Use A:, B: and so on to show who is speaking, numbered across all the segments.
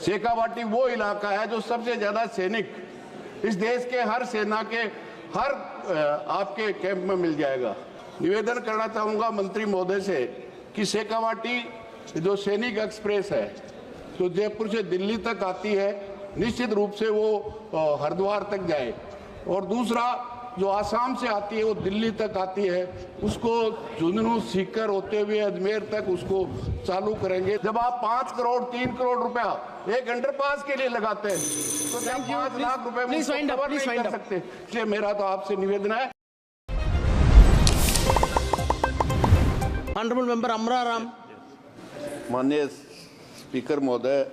A: शेखावाटी वो इलाका है जो सबसे ज्यादा सैनिक इस देश के हर सेना के हर आपके कैंप में मिल जाएगा। निवेदन करना चाहूंगा मंत्री महोदय से कि शेखावाटी जो सैनिक एक्सप्रेस है जो जयपुर से दिल्ली तक आती है, निश्चित रूप से वो हरिद्वार तक जाए, और दूसरा जो आसाम से आती है वो दिल्ली तक आती है, उसको झुंझुनू सीकर होते हुए अजमेर तक उसको चालू करेंगे। जब आप 5 करोड़ 3 करोड़ रुपया एक अंडरपास के लिए लगाते हैं तो 5 लाख रुपए में कवर नहीं कर सकते। इसलिए मेरा तो आपसे निवेदन है।
B: Honourable member Amraram.
A: माननीय स्पीकर महोदय,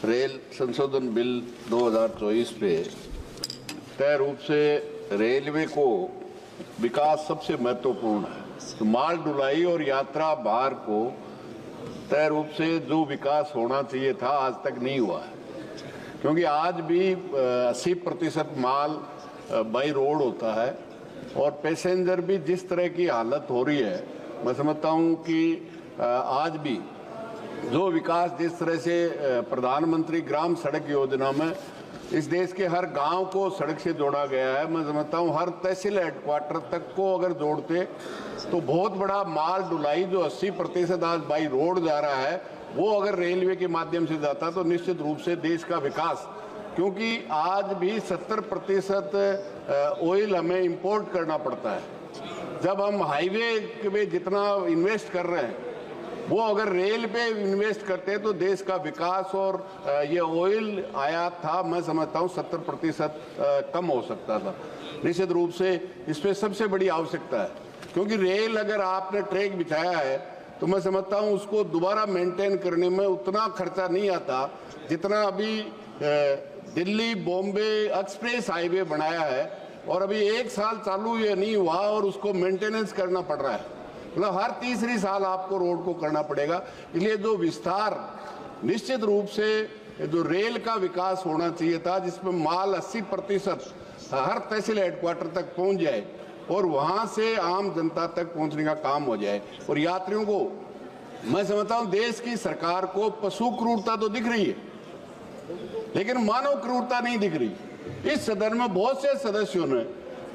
A: रेल संशोधन बिल 2024 पे तय रूप से रेलवे को विकास सबसे महत्वपूर्ण है। तो माल ढुलाई और यात्रा भार को तय रूप से जो विकास होना चाहिए था आज तक नहीं हुआ है, क्योंकि आज भी 80% माल बाई रोड होता है और पैसेंजर भी जिस तरह की हालत हो रही है, मैं समझता हूं कि आज भी जो विकास जिस तरह से प्रधानमंत्री ग्राम सड़क योजना में इस देश के हर गांव को सड़क से जोड़ा गया है, मैं समझता हूं हर तहसील हेडक्वार्टर तक को अगर जोड़ते तो बहुत बड़ा माल ढुलाई जो 80% आज बाई रोड जा रहा है वो अगर रेलवे के माध्यम से जाता तो निश्चित रूप से देश का विकास, क्योंकि आज भी 70% ऑयल हमें इंपोर्ट करना पड़ता है। जब हम हाईवे पे जितना इन्वेस्ट कर रहे हैं वो अगर रेल पे इन्वेस्ट करते हैं तो देश का विकास और ये ऑयल आयात था, मैं समझता हूँ 70% कम हो सकता था। निश्चित रूप से इस पे सबसे बड़ी आवश्यकता है, क्योंकि रेल अगर आपने ट्रैक बिछाया है तो मैं समझता हूँ उसको दोबारा मेंटेन करने में उतना खर्चा नहीं आता जितना अभी दिल्ली बॉम्बे एक्सप्रेस हाईवे बनाया है, और अभी 1 साल चालू ये नहीं हुआ और उसको मेंटेनेंस करना पड़ रहा है। मतलब हर तीसरी साल आपको रोड को करना पड़ेगा। इसलिए जो विस्तार निश्चित रूप से जो रेल का विकास होना चाहिए था, जिसमें माल 80% हर तहसील हेडक्वार्टर तक पहुंच जाए और वहां से आम जनता तक पहुंचने का काम हो जाए। और यात्रियों को मैं समझता हूं देश की सरकार को पशु क्रूरता तो दिख रही है लेकिन मानव क्रूरता नहीं दिख रही। इस सदन में बहुत से सदस्यों ने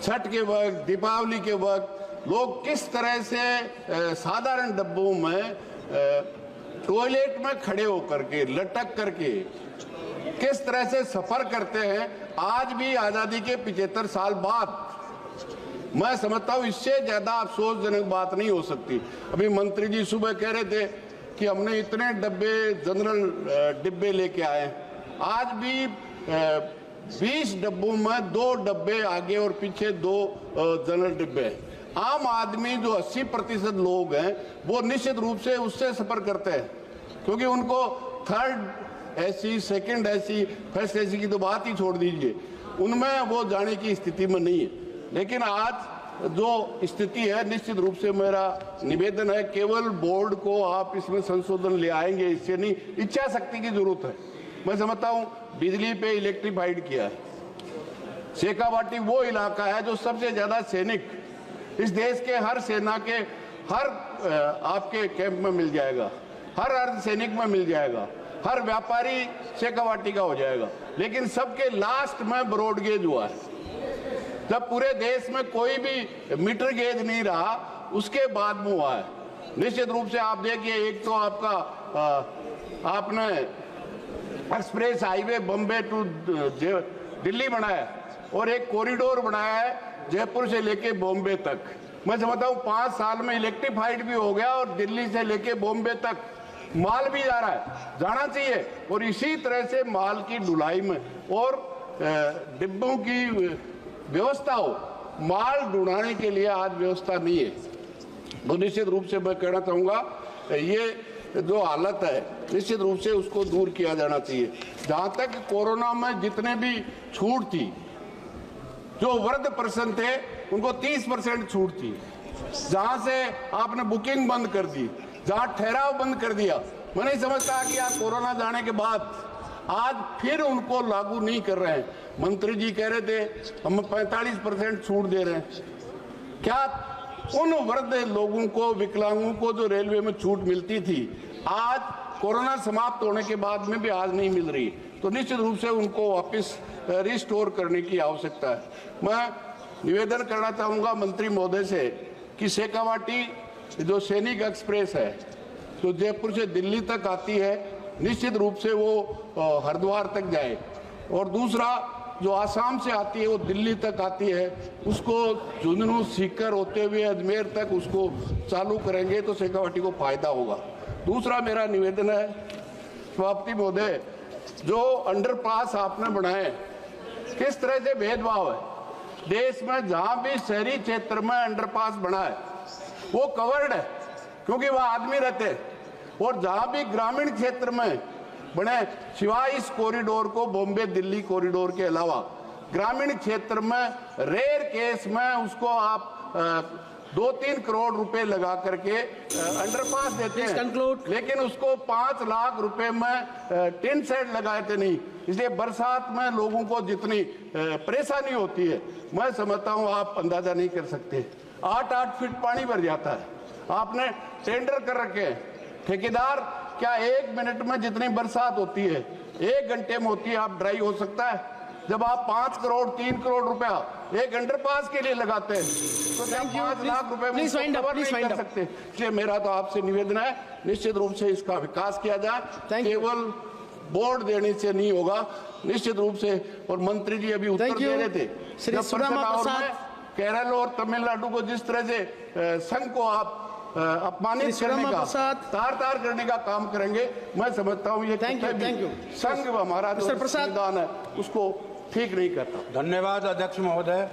A: छठ के वक्त, दीपावली के वक्त लोग किस तरह से साधारण डब्बों में टॉयलेट में खड़े होकर के लटक करके किस तरह से सफर करते हैं, आज भी आजादी के 75 साल बाद। मैं समझता हूं इससे ज्यादा अफसोसजनक बात नहीं हो सकती। अभी मंत्री जी सुबह कह रहे थे कि हमने इतने डब्बे जनरल डिब्बे लेके आए, आज भी 20 डब्बों में 2 डब्बे आगे और पीछे 2 जनरल डिब्बे हैं। आम आदमी जो 80% लोग हैं वो निश्चित रूप से उससे सफर करते हैं, क्योंकि उनको third AC, second AC, first AC की तो बात ही छोड़ दीजिए, उनमें वो जाने की स्थिति में नहीं है। लेकिन आज जो स्थिति है, निश्चित रूप से मेरा निवेदन है केवल बोर्ड को आप इसमें संशोधन ले आएंगे इससे नहीं, इच्छा शक्ति की जरूरत है। मैं समझता हूँ बिजली पे इलेक्ट्रीफाइड किया है। शेखावाटी वो इलाका है जो सबसे ज्यादा सैनिक इस देश के हर सेना के हर आपके कैंप में मिल जाएगा, हर अर्धसैनिक में मिल जाएगा, हर व्यापारी शेखावाटी का हो जाएगा। लेकिन सबके लास्ट में ब्रॉड गेज हुआ है। जब पूरे देश में कोई भी मीटर गेज नहीं रहा उसके बाद में हुआ है। निश्चित रूप से आप देखिए, एक तो आपका आपने express highway Bombay to Delhi बनाया और एक कॉरिडोर बनाया है जयपुर से लेके बॉम्बे तक। मैं समझता हूँ 5 साल में इलेक्ट्रीफाइड भी हो गया और दिल्ली से लेके बॉम्बे तक माल भी जा रहा है, जाना चाहिए। और इसी तरह से माल की ढुलाई में और डिब्बों की व्यवस्था हो, माल ढुलाने के लिए आज व्यवस्था नहीं है। तो निश्चित रूप से मैं कहना चाहूँगा ये जो हालत है निश्चित रूप से उसको दूर किया जाना चाहिए। जहाँ तक कोरोना में जितने भी छूट थी, जो वृद्ध पर्सन थे उनको 30% छूट थी, जहां से आपने बुकिंग बंद कर दी, जहां ठहराव बंद कर दिया, मैं नहीं समझता कि आप कोरोना जाने के बाद आज फिर उनको लागू नहीं कर रहे हैं। मंत्री जी कह रहे थे हम 45% छूट दे रहे हैं। क्या उन वृद्ध लोगों को, विकलांगों को जो रेलवे में छूट मिलती थी आज कोरोना समाप्त होने के बाद में भी आज नहीं मिल रही, तो निश्चित रूप से उनको वापस रिस्टोर करने की आवश्यकता है। मैं निवेदन करना चाहूँगा मंत्री महोदय से कि शेखावाटी जो सैनिक एक्सप्रेस है जो जयपुर से दिल्ली तक आती है, निश्चित रूप से वो हरिद्वार तक जाए, और दूसरा जो आसाम से आती है वो दिल्ली तक आती है, उसको झुंझुनू सीकर होते हुए अजमेर तक उसको चालू करेंगे तो शेखावाटी को फायदा होगा। दूसरा मेरा निवेदन है सभापति महोदय, जो अंडरपास आपने बनाए किस तरह से भेदभाव है। देश में जहां भी शहरी क्षेत्र में अंडरपास बना है वो कवर्ड है क्योंकि वह आदमी रहते हैं, और जहां भी ग्रामीण क्षेत्र में बने, सिवाय इस कॉरिडोर को बॉम्बे दिल्ली कॉरिडोर के अलावा ग्रामीण क्षेत्र में रेयर केस में उसको आप 2-3 करोड़ रुपए लगा करके अंडरपास देते हैं, लेकिन उसको 5 लाख रुपए में टिन शेड लगाए थे नहीं। इसलिए बरसात में लोगों को जितनी परेशानी होती है मैं समझता हूँ आप अंदाजा नहीं कर सकते। 8-8 फीट पानी भर जाता है। आपने टेंडर कर रखे हैं, ठेकेदार क्या 1 मिनट में जितनी बरसात होती है 1 घंटे में होती है आप ड्राई हो सकता है? जब आप 5 करोड़ 3 करोड़ रुपया एक अंडरपास के लिए लगाते हैं तो 5 लाख रुपए में कवर नहीं कर सकते। इसलिए मेरा तो आपसे निवेदन है निश्चित रूप से इसका विकास किया जाए, केवल बोर्ड देने से नहीं होगा, निश्चित रूप से। और मंत्री जी अभी उत्तर दे रहे थे, केरल और तमिलनाडु को जिस तरह से संघ को आप अपमानित करने का, तार करने का काम करेंगे, मैं समझता हूँ ये संघ हमारा जो संविधान है उसको ठीक नहीं करता।
B: धन्यवाद अध्यक्ष महोदय।